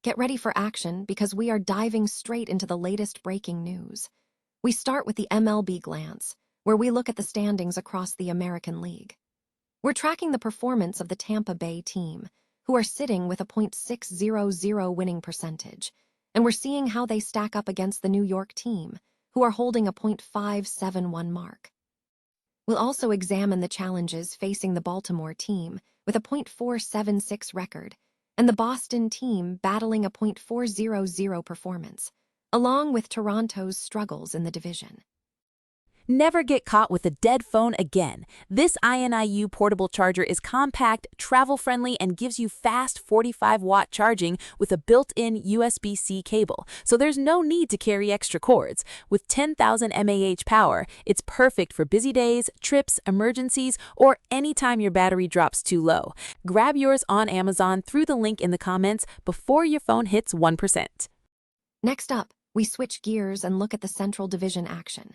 Get ready for action because we are diving straight into the latest breaking news. We start with the MLB Glance, where we look at the standings across the American League. We're tracking the performance of the Tampa Bay team, who are sitting with a .600 winning percentage, and we're seeing how they stack up against the New York team, who are holding a .571 mark. We'll also examine the challenges facing the Baltimore team with a .476 record, and the Boston team battling a .400 performance, along with Toronto's struggles in the division. Never get caught with a dead phone again. This INIU portable charger is compact, travel-friendly, and gives you fast 45-watt charging with a built-in USB-C cable, so there's no need to carry extra cords. With 10,000 mAh power, it's perfect for busy days, trips, emergencies, or anytime your battery drops too low. Grab yours on Amazon through the link in the comments before your phone hits 1%. Next up, we switch gears and look at the Central Division action.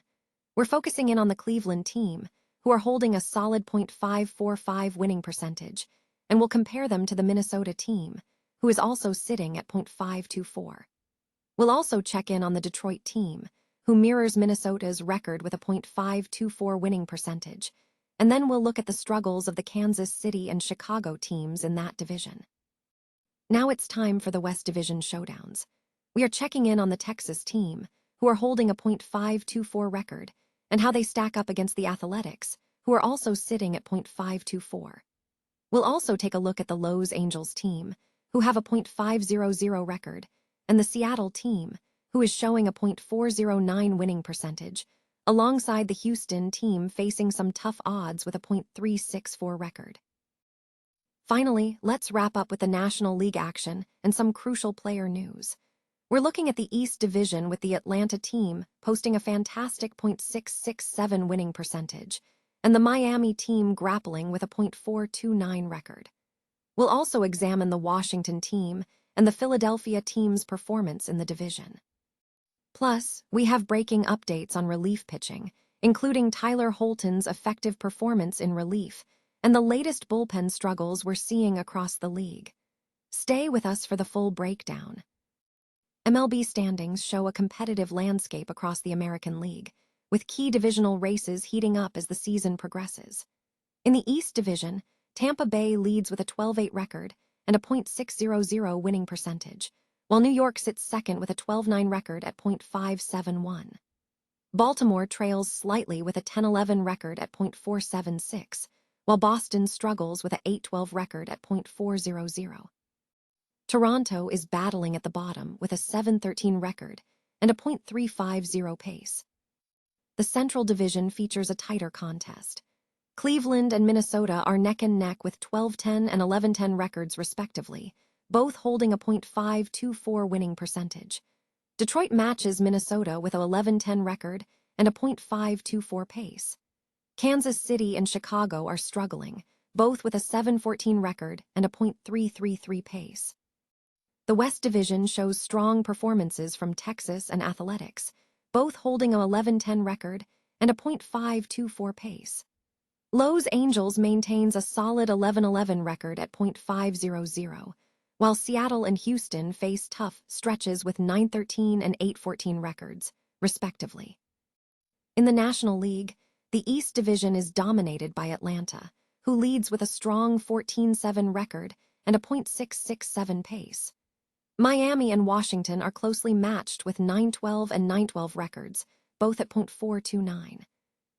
We're focusing in on the Cleveland team, who are holding a solid .545 winning percentage, and we'll compare them to the Minnesota team, who is also sitting at .524. We'll also check in on the Detroit team, who mirrors Minnesota's record with a .524 winning percentage, and then we'll look at the struggles of the Kansas City and Chicago teams in that division. Now it's time for the West Division showdowns. We are checking in on the Texas team, who are holding a .524 record, and how they stack up against the Athletics, who are also sitting at .524. We'll also take a look at the Los Angeles team, who have a .500 record, and the Seattle team, who is showing a .409 winning percentage, alongside the Houston team facing some tough odds with a .364 record. Finally, let's wrap up with the National League action and some crucial player news. We're looking at the East Division with the Atlanta team posting a fantastic .667 winning percentage, and the Miami team grappling with a .429 record. We'll also examine the Washington team and the Philadelphia team's performance in the division. Plus, we have breaking updates on relief pitching, including Tyler Holton's effective performance in relief and the latest bullpen struggles we're seeing across the league. Stay with us for the full breakdown. MLB standings show a competitive landscape across the American League, with key divisional races heating up as the season progresses. In the East Division, Tampa Bay leads with a 12-8 record and a .600 winning percentage, while New York sits second with a 12-9 record at .571. Baltimore trails slightly with a 10-11 record at .476, while Boston struggles with a 8-12 record at .400. Toronto is battling at the bottom with a 7-13 record and a .350 pace. The Central Division features a tighter contest. Cleveland and Minnesota are neck and neck with 12-10 and 11-10 records respectively, both holding a .524 winning percentage. Detroit matches Minnesota with a 11-10 record and a .524 pace. Kansas City and Chicago are struggling, both with a 7-14 record and a .333 pace. The West Division shows strong performances from Texas and Athletics, both holding an 11-10 record and a .524 pace. Los Angeles maintains a solid 11-11 record at .500, while Seattle and Houston face tough stretches with 9-13 and 8-14 records, respectively. In the National League, the East Division is dominated by Atlanta, who leads with a strong 14-7 record and a .667 pace. Miami and Washington are closely matched with 9-12 and 9-12 records, both at .429.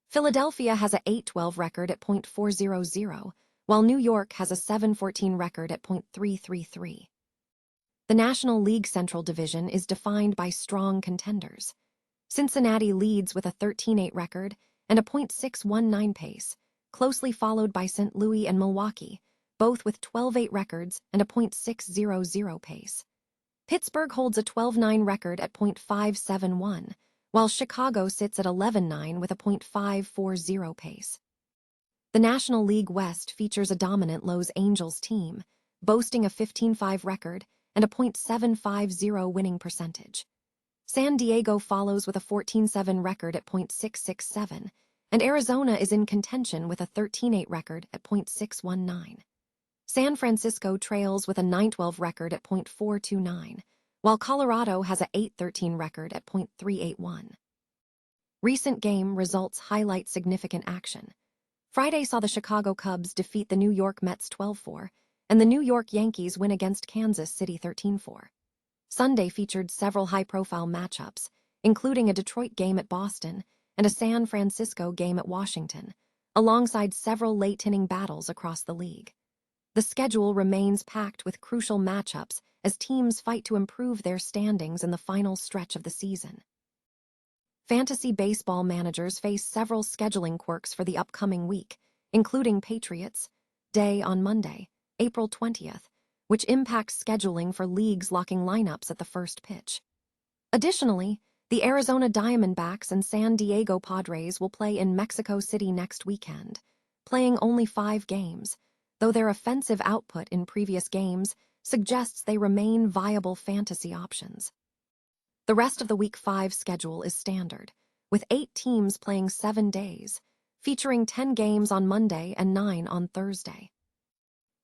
Philadelphia has a 8-12 record at .400, while New York has a 7-14 record at .333. The National League Central Division is defined by strong contenders. Cincinnati leads with a 13-8 record and a .619 pace, closely followed by St. Louis and Milwaukee, both with 12-8 records and a .600 pace. Pittsburgh holds a 12-9 record at .571, while Chicago sits at 11-9 with a .540 pace. The National League West features a dominant Los Angeles team, boasting a 15-5 record and a .750 winning percentage. San Diego follows with a 14-7 record at .667, and Arizona is in contention with a 13-8 record at .619. San Francisco trails with a 9-12 record at .429, while Colorado has a 8-13 record at .381. Recent game results highlight significant action. Friday saw the Chicago Cubs defeat the New York Mets 12-4, and the New York Yankees win against Kansas City 13-4. Sunday featured several high-profile matchups, including a Detroit game at Boston and a San Francisco game at Washington, alongside several late-inning battles across the league. The schedule remains packed with crucial matchups as teams fight to improve their standings in the final stretch of the season. Fantasy baseball managers face several scheduling quirks for the upcoming week, including Patriots Day on Monday, April 20th, which impacts scheduling for leagues locking lineups at the first pitch. Additionally, the Arizona Diamondbacks and San Diego Padres will play in Mexico City next weekend, playing only 5 games, though their offensive output in previous games suggests they remain viable fantasy options. The rest of the Week 5 schedule is standard, with 8 teams playing 7 days, featuring 10 games on Monday and 9 on Thursday.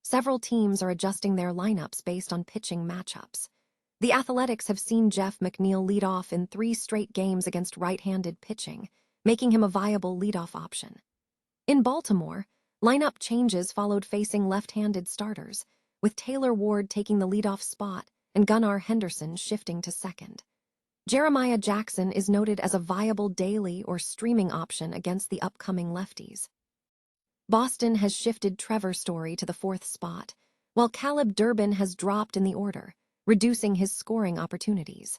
Several teams are adjusting their lineups based on pitching matchups. The Athletics have seen Jeff McNeil lead off in 3 straight games against right-handed pitching, making him a viable leadoff option. In Baltimore, lineup changes followed facing left-handed starters, with Taylor Ward taking the leadoff spot and Gunnar Henderson shifting to second. Jeremiah Jackson is noted as a viable daily or streaming option against the upcoming lefties. Boston has shifted Trevor Story to the 4th spot, while Caleb Durbin has dropped in the order, reducing his scoring opportunities.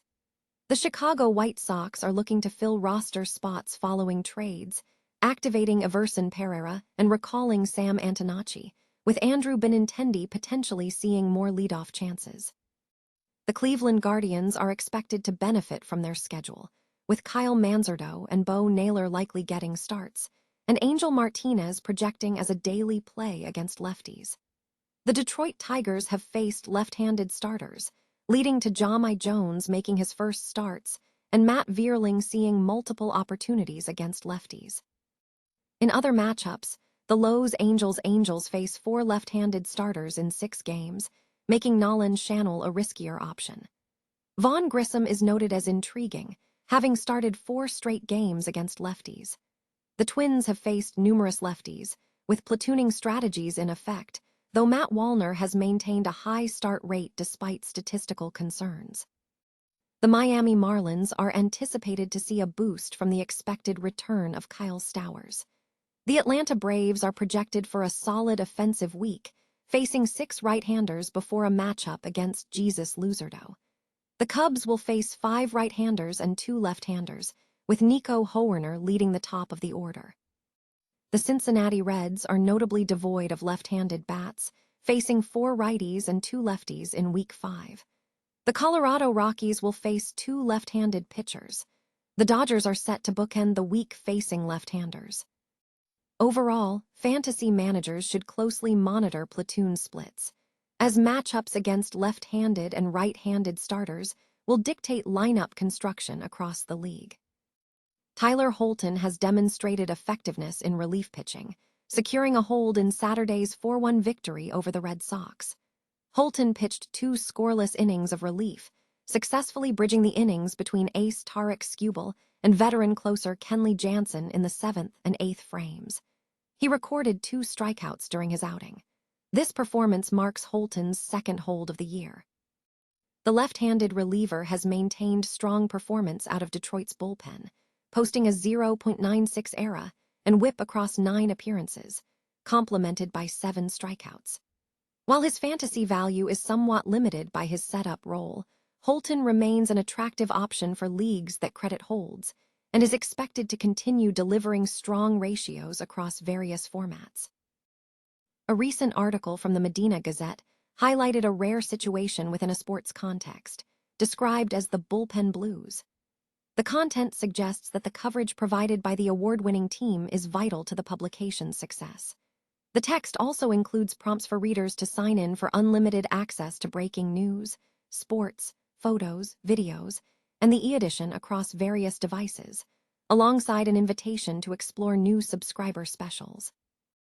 The Chicago White Sox are looking to fill roster spots following trades, activating Everson Pereira and recalling Sam Antonacci, with Andrew Benintendi potentially seeing more leadoff chances. The Cleveland Guardians are expected to benefit from their schedule, with Kyle Manzardo and Bo Naylor likely getting starts, and Angel Martinez projecting as a daily play against lefties. The Detroit Tigers have faced left-handed starters, leading to Jahmai Jones making his first starts and Matt Vierling seeing multiple opportunities against lefties. In other matchups, the Los Angeles Angels face 4 left-handed starters in 6 games, making Nolan Schanuel a riskier option. Vaughn Grissom is noted as intriguing, having started 4 straight games against lefties. The Twins have faced numerous lefties, with platooning strategies in effect, though Matt Wallner has maintained a high start rate despite statistical concerns. The Miami Marlins are anticipated to see a boost from the expected return of Kyle Stowers. The Atlanta Braves are projected for a solid offensive week, facing 6 right-handers before a matchup against Jesus Luzardo. The Cubs will face 5 right-handers and 2 left-handers, with Nico Hoerner leading the top of the order. The Cincinnati Reds are notably devoid of left-handed bats, facing 4 righties and 2 lefties in Week 5. The Colorado Rockies will face 2 left-handed pitchers. The Dodgers are set to bookend the week facing left-handers. Overall, fantasy managers should closely monitor platoon splits, as matchups against left-handed and right-handed starters will dictate lineup construction across the league. Tyler Holton has demonstrated effectiveness in relief pitching, securing a hold in Saturday's 4-1 victory over the Red Sox. Holton pitched 2 scoreless innings of relief, successfully bridging the innings between ace Tarek Skubal and veteran closer Kenley Jansen in the 7th and 8th frames. He recorded 2 strikeouts during his outing. This performance marks Holton's 2nd hold of the year. The left-handed reliever has maintained strong performance out of Detroit's bullpen, posting a 0.96 ERA and whip across 9 appearances, complemented by 7 strikeouts. While his fantasy value is somewhat limited by his setup role, Holton remains an attractive option for leagues that credit holds and is expected to continue delivering strong ratios across various formats. A recent article from the Medina Gazette highlighted a rare situation within a sports context, described as the bullpen blues. The content suggests that the coverage provided by the award-winning team is vital to the publication's success. The text also includes prompts for readers to sign in for unlimited access to breaking news, sports, photos, videos, and the e-edition across various devices, alongside an invitation to explore new subscriber specials.